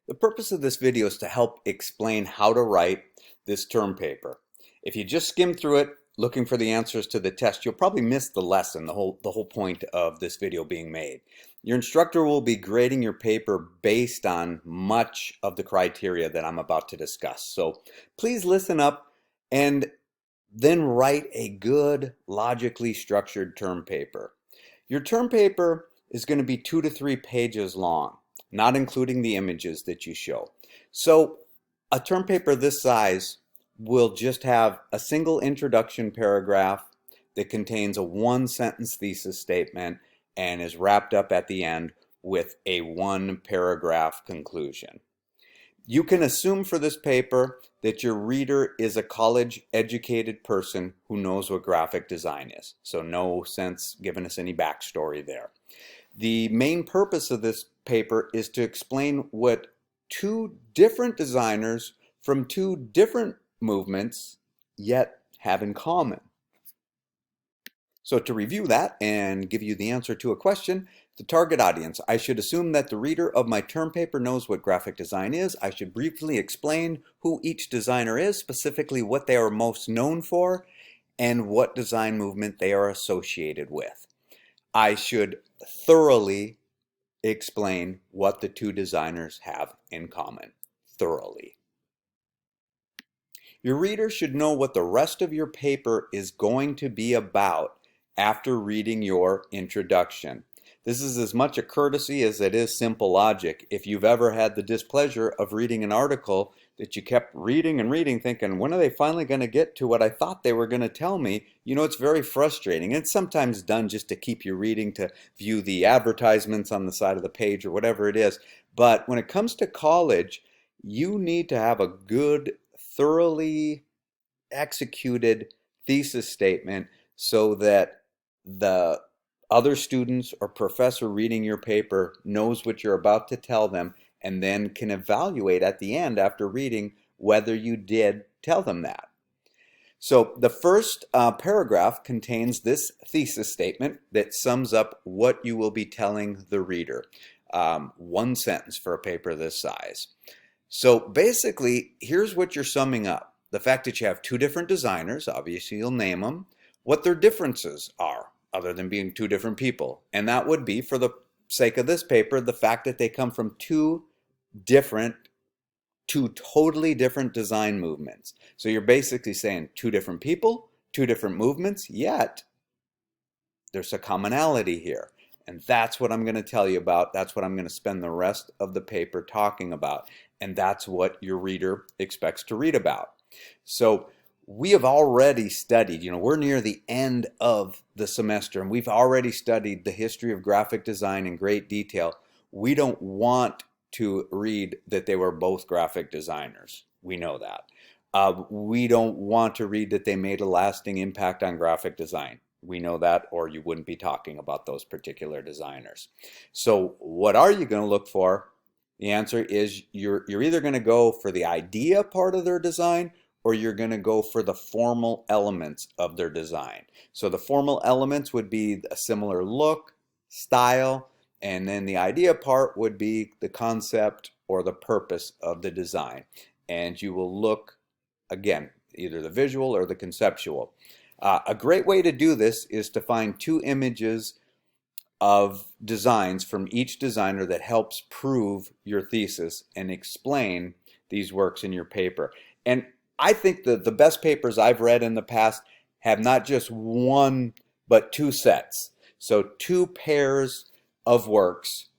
The purpose of this video is to help explain how to write this term paper. If you just skim through it looking for the answers to the test, you'll probably miss the lesson, the whole point of this video being made. Your instructor will be grading your paper based on much of the criteria that I'm about to discuss. So please listen up and then write a good, logically structured term paper. Your term paper is going to be 2 to 3 pages long, not including the images that you show. So a term paper this size will just have a single introduction paragraph that contains a 1-sentence thesis statement and is wrapped up at the end with a 1-paragraph conclusion. You can assume for this paper that your reader is a college-educated person who knows what graphic design is. So no sense giving us any backstory there. The main purpose of this paper is to explain what 2 different designers from 2 different movements yet have in common. So to review that and give you the answer to a question, the target audience. I should assume that the reader of my term paper knows what graphic design is. I should briefly explain who each designer is, specifically what they are most known for, and what design movement they are associated with. I should thoroughly explain what the 2 designers have in common. Thoroughly. Your reader should know what the rest of your paper is going to be about after reading your introduction. This is as much a courtesy as it is simple logic. If you've ever had the displeasure of reading an article that you kept reading and reading thinking, when are they finally going to get to what I thought they were going to tell me? You know, it's very frustrating. It's sometimes done just to keep you reading, to view the advertisements on the side of the page or whatever it is. But when it comes to college, you need to have a good, thoroughly executed thesis statement so that the other students or professor reading your paper knows what you're about to tell them and then can evaluate at the end after reading whether you did tell them that. So the first paragraph contains this thesis statement that sums up what you will be telling the reader. 1 sentence for a paper this size. So basically, here's what you're summing up. The fact that you have 2 different designers, obviously you'll name them, what their differences are, other than being 2 different people. And that would be, for the sake of this paper, the fact that they come from 2 totally different design movements. So you're basically saying 2 different people, 2 different movements, yet there's a commonality here. And that's what I'm going to tell you about. That's what I'm going to spend the rest of the paper talking about. And that's what your reader expects to read about. So we have already studied, we're near the end of the semester, and we've already studied the history of graphic design in great detail. We don't want to read that they were both graphic designers. We know that. We don't want to read that they made a lasting impact on graphic design. We know that, or you wouldn't be talking about those particular designers. So what are you going to look for? The answer is you're either going to go for the idea part of their design, or you're going to go for the formal elements of their design. So the formal elements would be a similar look, style, and then the idea part would be the concept or the purpose of the design. And you will look, again, either the visual or the conceptual. A great way to do this is to find 2 images of designs from each designer that helps prove your thesis and explain these works in your paper. And I think the best papers I've read in the past have not just 1 but 2 sets. So 2 pairs of works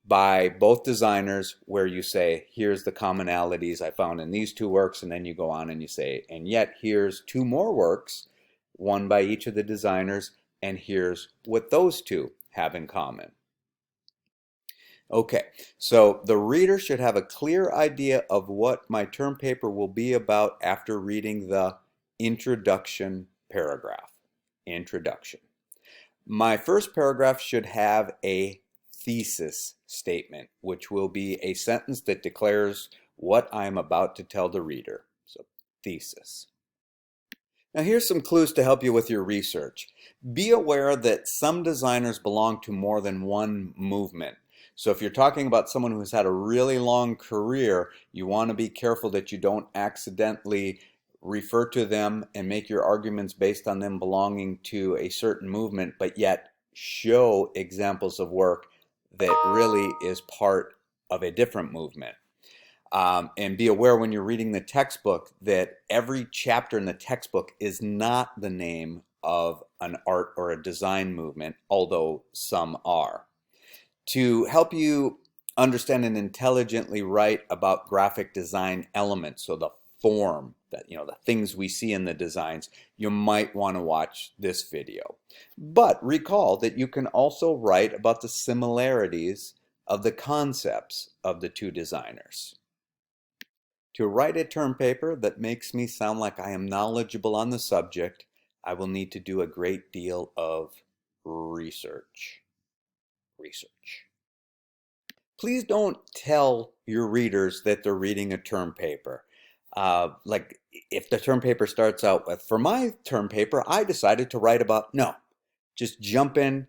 by both designers where you say, here's the commonalities I found in these 2 works, and then you go on and you say, and yet here's 2 more works, 1 by each of the designers, and here's what those 2 have in common. Okay, so the reader should have a clear idea of what my term paper will be about after reading the introduction paragraph. Introduction. My first paragraph should have a thesis statement, which will be a sentence that declares what I'm about to tell the reader. So, thesis. Now here's some clues to help you with your research. Be aware that some designers belong to more than 1 movement. So if you're talking about someone who's had a really long career, you want to be careful that you don't accidentally refer to them and make your arguments based on them belonging to a certain movement, but yet show examples of work that really is part of a different movement. And be aware when you're reading the textbook that every chapter in the textbook is not the name of an art or a design movement, although some are. To help you understand and intelligently write about graphic design elements, so the form, that the things we see in the designs, you might want to watch this video. But recall that you can also write about the similarities of the concepts of the two designers. To write a term paper that makes me sound like I am knowledgeable on the subject, I will need to do a great deal of research. Please don't tell your readers that they're reading a term paper. Like if the term paper starts out with, for my term paper, I decided to write about, no, just jump in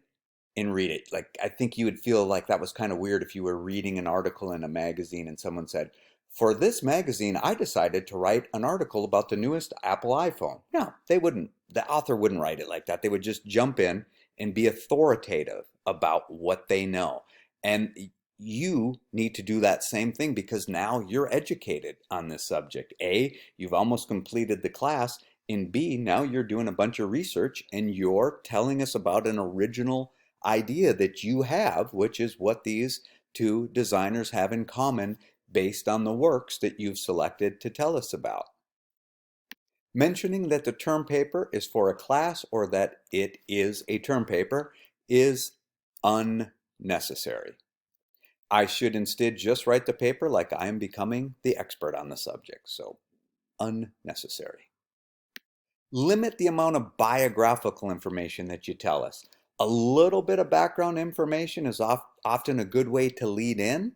and read it. Like I think you would feel like that was kind of weird if you were reading an article in a magazine and someone said, for this magazine, I decided to write an article about the newest Apple iPhone. No, they wouldn't. The author wouldn't write it like that. They would just jump in and be authoritative about what they know. And you need to do that same thing because now you're educated on this subject. A, you've almost completed the class, and B, now you're doing a bunch of research and you're telling us about an original idea that you have, which is what these two designers have in common based on the works that you've selected to tell us about. Mentioning that the term paper is for a class or that it is a term paper is unnecessary. I should instead just write the paper like I am becoming the expert on the subject, so unnecessary. Limit the amount of biographical information that you tell us. A little bit of background information is often a good way to lead in,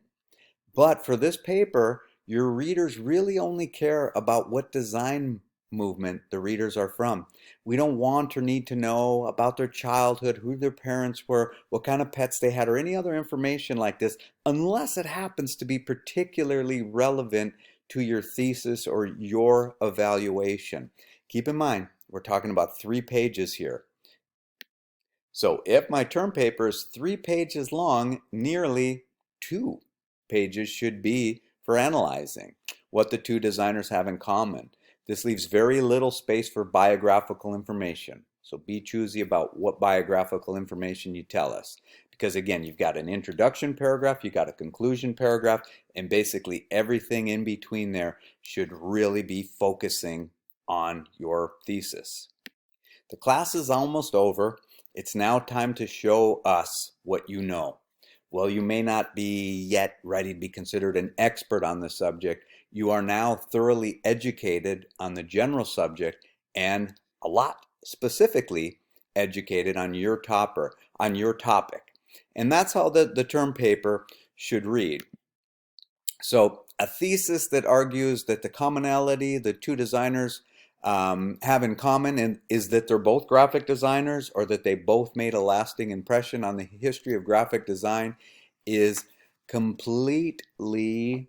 but for this paper, your readers really only care about what design movement the readers are from. We don't want or need to know about their childhood, who their parents were, what kind of pets they had, or any other information like this, unless it happens to be particularly relevant to your thesis or your evaluation. Keep in mind, we're talking about 3 pages here. So if my term paper is 3 pages long, nearly 2 pages should be for analyzing what the two designers have in common. This leaves very little space for biographical information. So be choosy about what biographical information you tell us. Because again, you've got an introduction paragraph, you've got a conclusion paragraph, and basically everything in between there should really be focusing on your thesis. The class is almost over. It's now time to show us what you know. Well, you may not be yet ready to be considered an expert on the subject. You are now thoroughly educated on the general subject and a lot specifically educated on your topic. And that's how the term paper should read. So a thesis that argues that the commonality the two designers have in common is that they're both graphic designers or that they both made a lasting impression on the history of graphic design is completely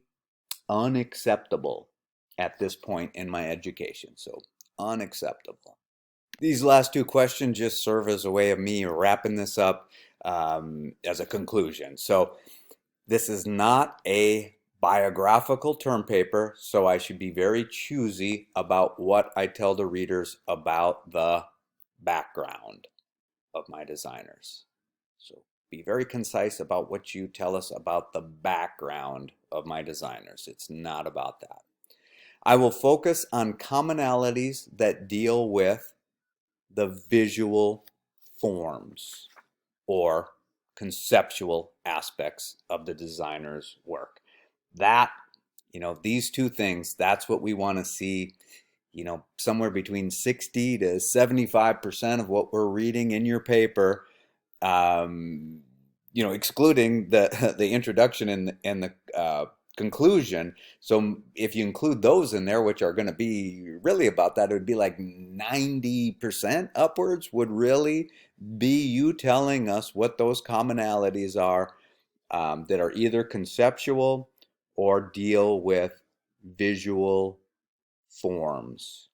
unacceptable at this point in my education. So unacceptable. These last 2 questions just serve as a way of me wrapping this up as a conclusion. So this is not a biographical term paper, so I should be very choosy about what I tell the readers about the background of my designers. So be very concise about what you tell us about the background of my designers. It's not about that. I will focus on commonalities that deal with the visual forms or conceptual aspects of the designer's work. That, these 2 things, that's what we want to see, somewhere between 60 to 75% of what we're reading in your paper, excluding the introduction and the conclusion. So if you include those in there, which are going to be really about that, it would be like 90% upwards would really be you telling us what those commonalities are that are either conceptual or deal with visual forms.